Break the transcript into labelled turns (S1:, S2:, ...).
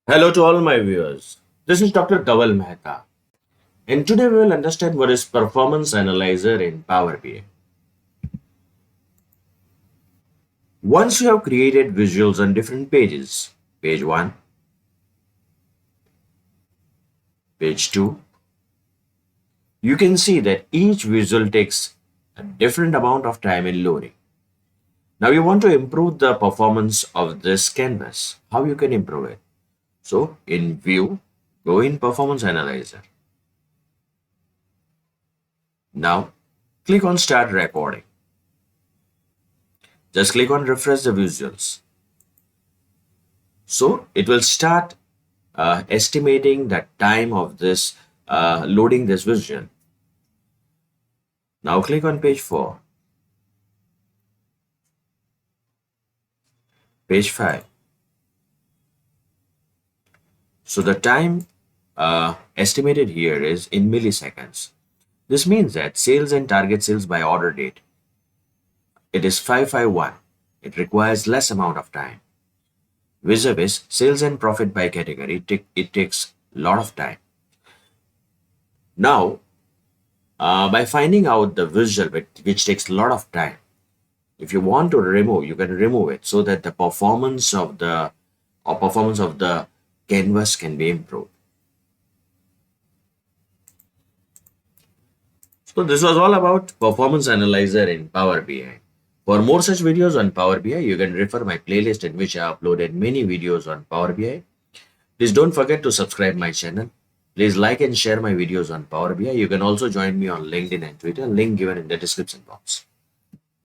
S1: Hello to all my viewers. This is Dr. Dhaval Maheta, and today we will understand what is Performance Analyzer in Power BI. Once you have created visuals on different pages, page 1, page 2, you can see that each visual takes a different amount of time in loading. Now you want to improve the performance of this canvas. How you can improve it? So in View, go in Performance Analyzer. Now click on Start Recording. Just click on Refresh the Visuals. So it will start estimating the time of this loading this visual. Now click on page 4, page 5. So the time estimated here is in milliseconds. This means that sales and target sales by order date, it is 551. It requires less amount of time. Vis-a-vis sales and profit by category, it takes a lot of time. Now, by finding out the visual which takes a lot of time, if you want to remove, you can remove it so that the performance of the canvas can be improved. So this was all about Performance Analyzer in Power BI. For more such videos on Power BI, you can refer my playlist in which I uploaded many videos on Power BI. Please don't forget to subscribe my channel. Please like and share my videos on Power BI. You can also join me on LinkedIn and Twitter, link given in the description box.